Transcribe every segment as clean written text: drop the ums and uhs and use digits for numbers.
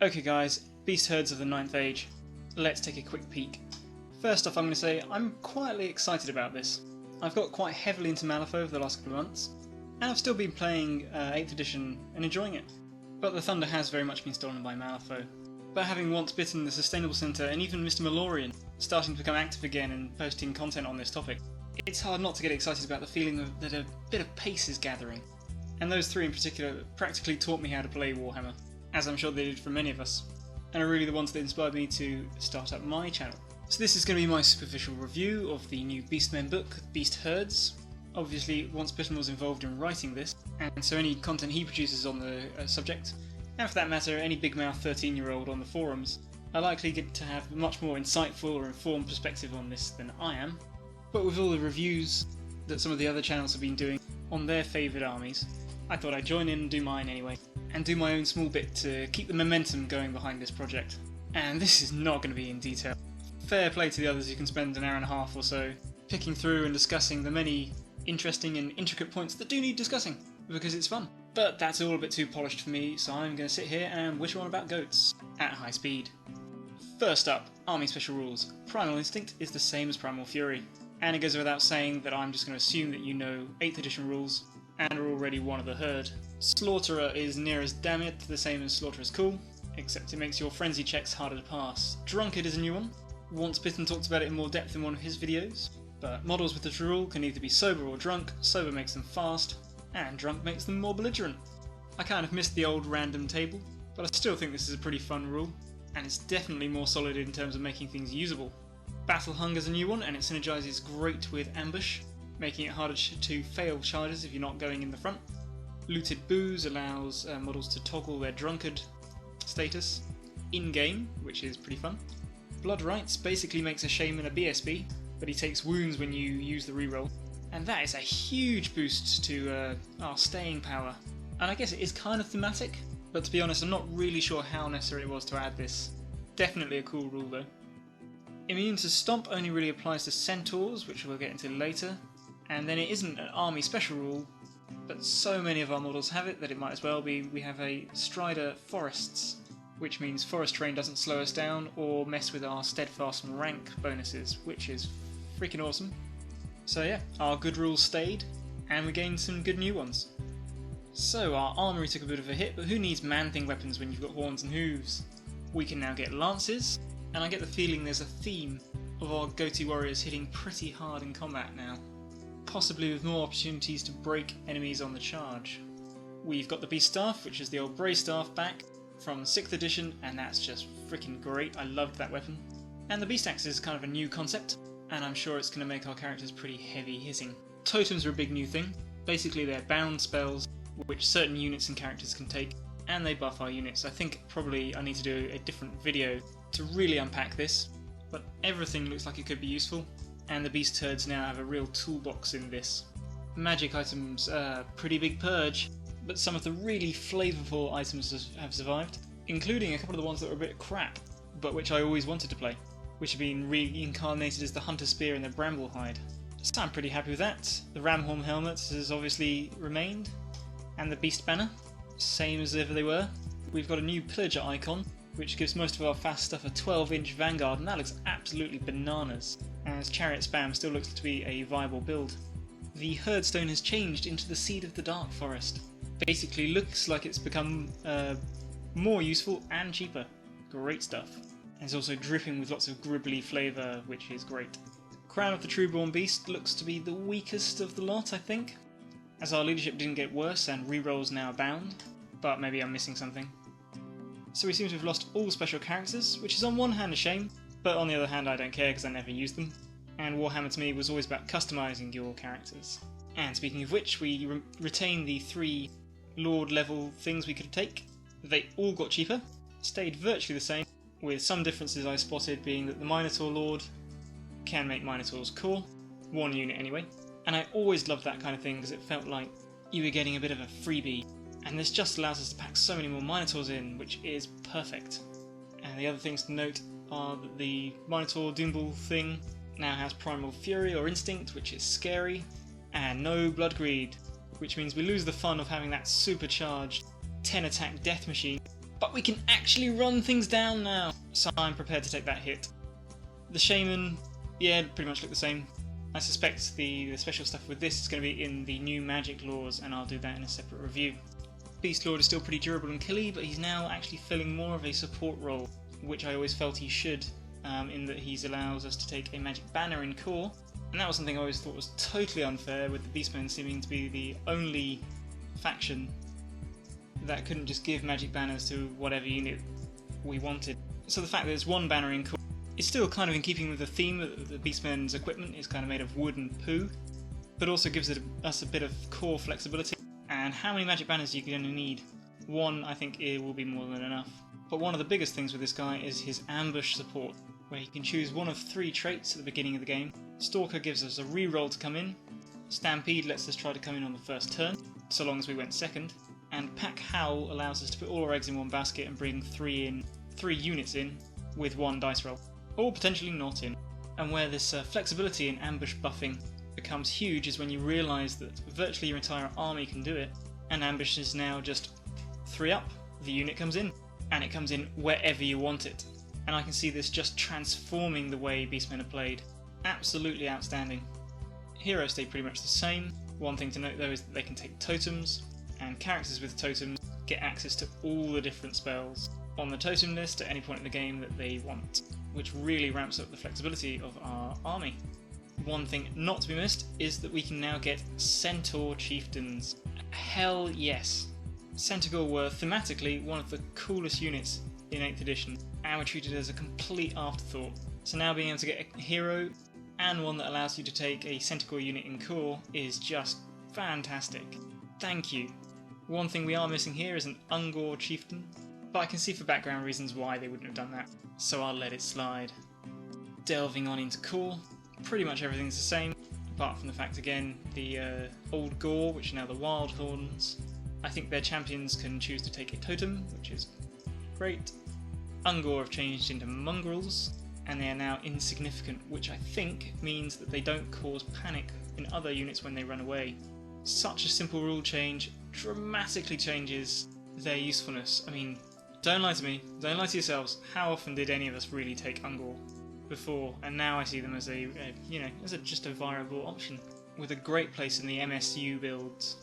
Okay guys, Beast Herds of the 9th Age. Let's take a quick peek. First off, I'm going to say I'm quietly excited about this. I've got quite heavily into Malifaux over the last couple of months, and I've still been playing 8th edition and enjoying it. But the thunder has very much been stolen by Malifaux. But having once bitten the Sustainable Centre and even Mr. Malorian starting to become active again and posting content on this topic, it's hard not to get excited about the feeling that a bit of pace is gathering. And those three in particular practically taught me how to play Warhammer, as I'm sure they did for many of us, and are really the ones that inspired me to start up my channel. So this is going to be my superficial review of the new Beastmen book, Beast Herds. Obviously, Once Bitten was involved in writing this, and so any content he produces on the subject, and for that matter any big mouth 13-year-old on the forums, are likely get to have a much more insightful or informed perspective on this than I am. But with all the reviews that some of the other channels have been doing on their favourite armies, I thought I'd join in and do mine anyway, and do my own small bit to keep the momentum going behind this project. And this is not going to be in detail. Fair play to the others who can spend an hour and a half or so picking through and discussing the many interesting and intricate points that do need discussing, because it's fun. But that's all a bit too polished for me, so I'm going to sit here and wish on about goats at high speed. First up, Army Special Rules. Primal Instinct is the same as Primal Fury, and it goes without saying that I'm just going to assume that you know 8th edition rules and are already one of the herd. Slaughterer is near as damn it the same as Slaughterer's Cool, except it makes your frenzy checks harder to pass. Drunkard is a new one. Once Bitten talked about it in more depth in one of his videos, but models with this rule can either be sober or drunk. Sober makes them fast, and drunk makes them more belligerent. I kind of missed the old random table, but I still think this is a pretty fun rule, and it's definitely more solid in terms of making things usable. Battle Hunger is a new one, and it synergizes great with Ambush, making it harder to fail charges if you're not going in the front. Looted Booze allows models to toggle their drunkard status in-game, which is pretty fun. Blood Rights basically makes a Shaman a BSB, but he takes wounds when you use the reroll, and that is a huge boost to our staying power. And I guess it is kind of thematic, but to be honest I'm not really sure how necessary it was to add this. Definitely a cool rule though. Immune to Stomp only really applies to Centaurs, which we'll get into later, and then it isn't an army special rule, but so many of our models have it that it might as well be. We have a Strider Forests, which means forest terrain doesn't slow us down or mess with our steadfast and rank bonuses, which is freaking awesome. So yeah, our good rules stayed, and we gained some good new ones. So our armoury took a bit of a hit, but who needs man-thing weapons when you've got horns and hooves? We can now get lances, and I get the feeling there's a theme of our goatee warriors hitting pretty hard in combat now, possibly with more opportunities to break enemies on the charge. We've got the Beast Staff, which is the old Bray Staff back from 6th edition, and that's just freaking great. I loved that weapon. And the Beast Axe is kind of a new concept, and I'm sure it's going to make our characters pretty heavy hitting. Totems are a big new thing. Basically they're bound spells which certain units and characters can take, and they buff our units. I think probably I need to do a different video to really unpack this, but everything looks like it could be useful, and the Beast Herds now have a real toolbox in this. Magic items, pretty big purge, but some of the really flavourful items have survived, including a couple of the ones that were a bit crap, but which I always wanted to play, which have been reincarnated as the Hunter Spear and the Bramble Hide. So I'm pretty happy with that. The Ramhorn helmet has obviously remained, and the Beast Banner, same as ever they were. We've got a new Pillager icon, which gives most of our fast stuff a 12-inch Vanguard, and that looks absolutely bananas, as Chariot Spam still looks to be a viable build. The Herdstone has changed into the Seed of the Dark Forest. Basically looks like it's become more useful and cheaper. Great stuff. And it's also dripping with lots of gribbly flavour, which is great. Crown of the Trueborn Beast looks to be the weakest of the lot, I think, as our leadership didn't get worse and rerolls now abound, but maybe I'm missing something. So we seem to have lost all special characters, which is on one hand a shame, but on the other hand I don't care because I never used them, and Warhammer to me was always about customising your characters. And speaking of which, we retain the 3 Lord level things we could take. They all got cheaper, stayed virtually the same, with some differences I spotted being that the Minotaur Lord can make Minotaurs cool, one unit anyway, and I always loved that kind of thing because it felt like you were getting a bit of a freebie, and this just allows us to pack so many more Minotaurs in, which is perfect. And the other things to note are that the Minotaur Doombull thing now has Primal Fury or Instinct, which is scary, and no Blood Greed, which means we lose the fun of having that supercharged 10 attack death machine but we can actually run things down now, so I'm prepared to take that hit. The Shaman, yeah, pretty much look the same. I suspect the special stuff with this is going to be in the new magic laws, and I'll do that in a separate review. Beast Lord is still pretty durable and killy, but he's now actually filling more of a support role, which I always felt he should, in that he allows us to take a magic banner in core, and that was something I always thought was totally unfair, with the Beastmen seeming to be the only faction that couldn't just give magic banners to whatever unit we wanted. So the fact that there's one banner in core is still kind of in keeping with the theme that the Beastmen's equipment is kind of made of wood and poo, but also gives us a bit of core flexibility. And how many magic banners are you going to need? One, I think it will be more than enough. But one of the biggest things with this guy is his ambush support, where he can choose one of 3 traits at the beginning of the game. Stalker gives us a reroll to come in, Stampede lets us try to come in on the first turn, so long as we went second, and Pack Howl allows us to put all our eggs in one basket and bring 3 units in with 1 dice roll, or potentially not in. And where this flexibility in ambush buffing becomes huge is when you realise that virtually your entire army can do it, and ambush is now just 3 up, the unit comes in, and it comes in wherever you want it. And I can see this just transforming the way Beastmen are played. Absolutely outstanding. Heroes stay pretty much the same. One thing to note though is that they can take totems, and characters with totems get access to all the different spells on the totem list at any point in the game that they want, which really ramps up the flexibility of our army. One thing not to be missed is that we can now get Centaur Chieftains. Hell yes! Centaur were thematically one of the coolest units in 8th edition, and were treated as a complete afterthought. So now being able to get a hero, and one that allows you to take a Centaur unit in core, is just fantastic. Thank you. One thing we are missing here is an Ungor Chieftain, but I can see for background reasons why they wouldn't have done that, so I'll let it slide. Delving on into core, pretty much everything's the same, apart from the fact again, the old Gore, which are now the Wildhorns. I think their champions can choose to take a totem, which is great. Ungor have changed into mongrels, and they are now insignificant, which I think means that they don't cause panic in other units when they run away. Such a simple rule change dramatically changes their usefulness. I mean, don't lie to me, don't lie to yourselves, how often did any of us really take Ungor before? And now I see them as just a viable option, with a great place in the MSU builds.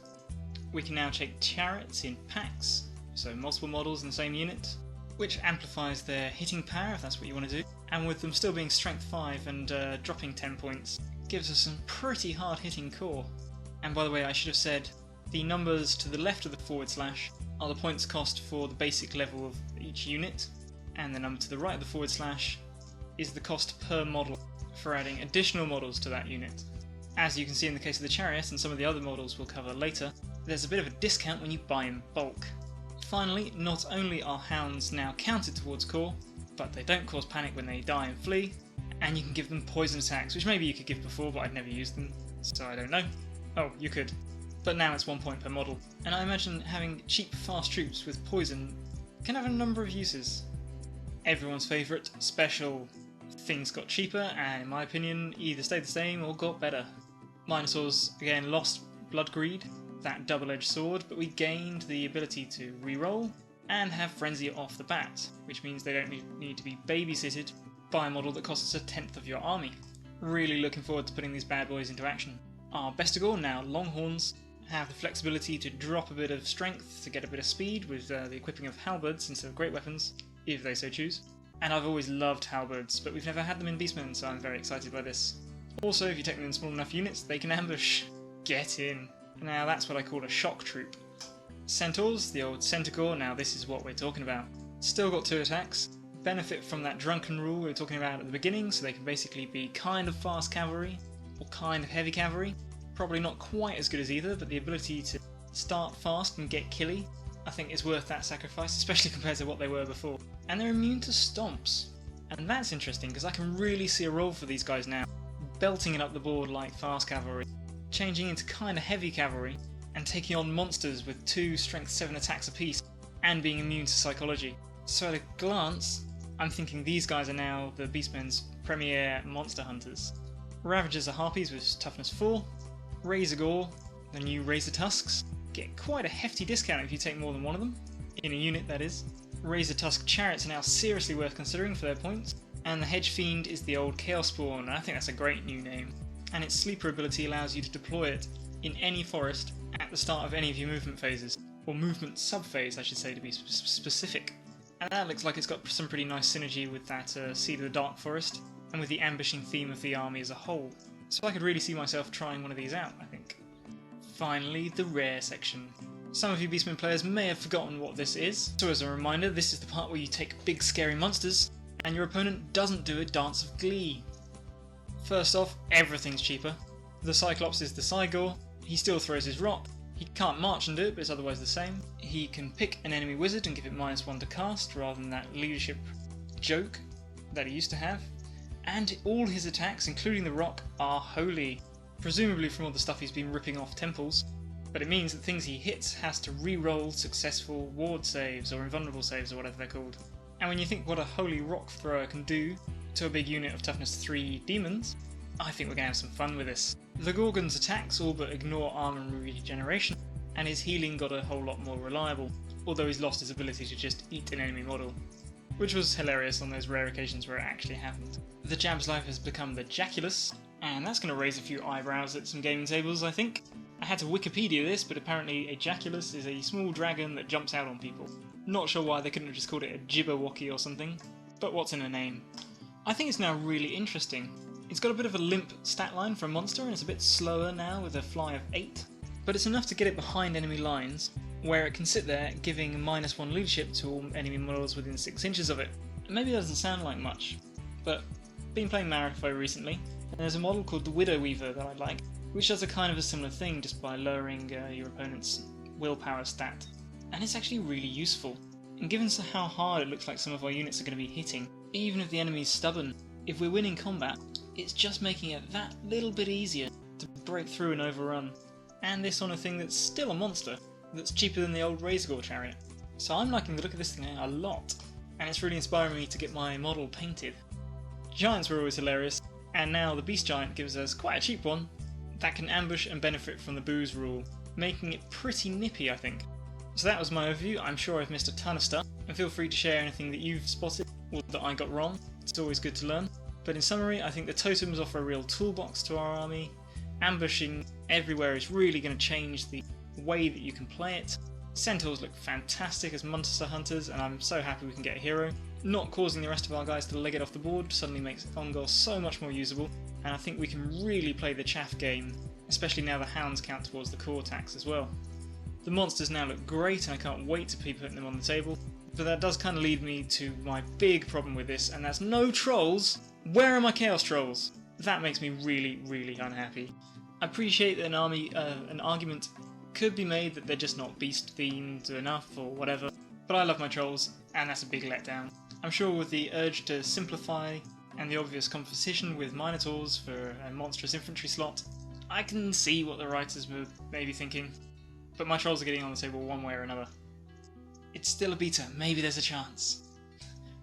We can now take chariots in packs, so multiple models in the same unit, which amplifies their hitting power if that's what you want to do, and with them still being strength 5 and dropping 10 points, gives us some pretty hard hitting core. And by the way, I should have said, the numbers to the left of the / are the points cost for the basic level of each unit, and the number to the right of the / is the cost per model for adding additional models to that unit. As you can see in the case of the chariot and some of the other models we'll cover later, there's a bit of a discount when you buy in bulk. Finally, not only are hounds now counted towards core, but they don't cause panic when they die and flee, and you can give them poison attacks, which maybe you could give before, but I'd never used them, so I don't know. Oh, you could. But now it's 1 point per model, and I imagine having cheap fast troops with poison can have a number of uses. Everyone's favourite, special. Things got cheaper, and in my opinion, either stayed the same or got better. Minosaurs, again, lost Blood Greed, that double-edged sword, but we gained the ability to reroll and have Frenzy off the bat, which means they don't need to be babysitted by a model that costs 1/10 of your army. Really looking forward to putting these bad boys into action. Our Bestigor, now Longhorns, have the flexibility to drop a bit of strength to get a bit of speed with the equipping of halberds instead of great weapons, if they so choose. And I've always loved halberds, but we've never had them in Beastmen, so I'm very excited by this. Also, if you take them in small enough units, they can ambush. Get in. Now that's what I call a shock troop. Centaurs, the old Centaur, now this is what we're talking about. Still got 2 attacks, benefit from that drunken rule we were talking about at the beginning, so they can basically be kind of fast cavalry, or kind of heavy cavalry. Probably not quite as good as either, but the ability to start fast and get killy, I think is worth that sacrifice, especially compared to what they were before. And they're immune to stomps. And that's interesting, because I can really see a role for these guys now, belting it up the board like fast cavalry, changing into kind of heavy cavalry, and taking on monsters with 2 strength 7 attacks apiece, and being immune to psychology. So at a glance, I'm thinking these guys are now the Beastmen's premier monster hunters. Ravagers are harpies with toughness 4, Razor Gore, the new Razor Tusks, get quite a hefty discount if you take more than one of them, in a unit that is. Razor Tusk Chariots are now seriously worth considering for their points, and the Hedge Fiend is the old Chaos Spawn, and I think that's a great new name. And its sleeper ability allows you to deploy it in any forest at the start of any of your movement phases, or movement sub-phase I should say to be specific. And that looks like it's got some pretty nice synergy with that Seed of the Dark Forest, and with the ambushing theme of the army as a whole. So I could really see myself trying one of these out, I think. Finally, the rare section. Some of you Beastmen players may have forgotten what this is, so as a reminder, this is the part where you take big scary monsters, and your opponent doesn't do a dance of glee. First off, everything's cheaper. The Cyclops is the Cygor, he still throws his rock, he can't march and do it, but it's otherwise the same. He can pick an enemy wizard and give it -1 to cast, rather than that leadership joke that he used to have. And all his attacks, including the rock, are holy, presumably from all the stuff he's been ripping off temples. But it means that things he hits has to re-roll successful ward saves, or invulnerable saves, or whatever they're called. And when you think what a holy rock thrower can do to a big unit of toughness 3 demons, I think we're going to have some fun with this. The Gorgon's attacks all but ignore armor and regeneration, and his healing got a whole lot more reliable, although he's lost his ability to just eat an enemy model, which was hilarious on those rare occasions where it actually happened. The Jab's life has become the Jaculus, and that's going to raise a few eyebrows at some gaming tables, I think. I had to Wikipedia this, but apparently a Jaculus is a small dragon that jumps out on people. Not sure why they couldn't have just called it a Jibberwocky or something, but what's in a name? I think it's now really interesting. It's got a bit of a limp stat line for a monster, and it's a bit slower now with a fly of 8, but it's enough to get it behind enemy lines, where it can sit there giving -1 leadership to all enemy models within 6 inches of it. Maybe that doesn't sound like much, but been playing Marifo recently, and there's a model called the Widow Weaver that I like, which does a kind of a similar thing just by lowering your opponent's willpower stat. And it's actually really useful. And given how hard it looks like some of our units are going to be hitting, even if the enemy's stubborn, if we're winning combat, it's just making it that little bit easier to break through and overrun. And this on a thing that's still a monster, that's cheaper than the old Razorgore chariot. So I'm liking the look of this thing a lot, and it's really inspiring me to get my model painted. Giants were always hilarious, and now the Beast Giant gives us quite a cheap one that can ambush and benefit from the booze rule, making it pretty nippy, I think. So that was my overview. I'm sure I've missed a ton of stuff, and feel free to share anything that you've spotted or that I got wrong. It's always good to learn. But in summary, I think the totems offer a real toolbox to our army. Ambushing everywhere is really going to change the way that you can play it. Centaurs look fantastic as monster hunters, and I'm so happy we can get a hero. Not causing the rest of our guys to leg it off the board suddenly makes Ungol so much more usable, and I think we can really play the chaff game, especially now the hounds count towards the core attacks as well. The monsters now look great, and I can't wait to be putting them on the table, but that does kind of lead me to my big problem with this, and that's no trolls! Where are my Chaos Trolls? That makes me really, really unhappy. I appreciate that an argument could be made that they're just not beast themed enough or whatever, but I love my trolls, and that's a big letdown. I'm sure with the urge to simplify and the obvious competition with Minotaurs for a monstrous infantry slot, I can see what the writers were maybe thinking, but my trolls are getting on the table one way or another. It's still a beta, maybe there's a chance.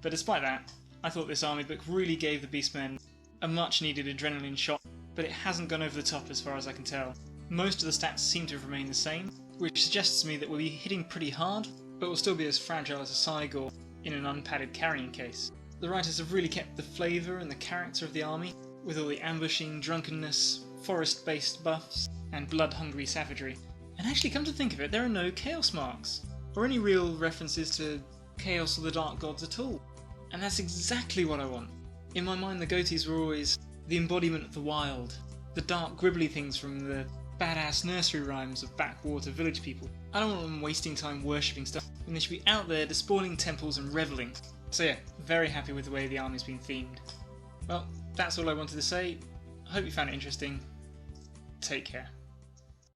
But despite that, I thought this army book really gave the Beastmen a much needed adrenaline shot, but it hasn't gone over the top as far as I can tell. Most of the stats seem to have remained the same, which suggests to me that we'll be hitting pretty hard, but will still be as fragile as a Cygor in an unpadded carrying case. The writers have really kept the flavour and the character of the army, with all the ambushing, drunkenness, forest-based buffs, and blood-hungry savagery. And actually, come to think of it, there are no chaos marks, or any real references to chaos or the dark gods at all. And that's exactly what I want. In my mind, the goatees were always the embodiment of the wild, the dark, gribbly things from the badass nursery rhymes of backwater village people. I don't want them wasting time worshipping stuff, and they should be out there despawning temples and revelling. So yeah, very happy with the way the army's been themed. Well, that's all I wanted to say. I hope you found it interesting. Take care.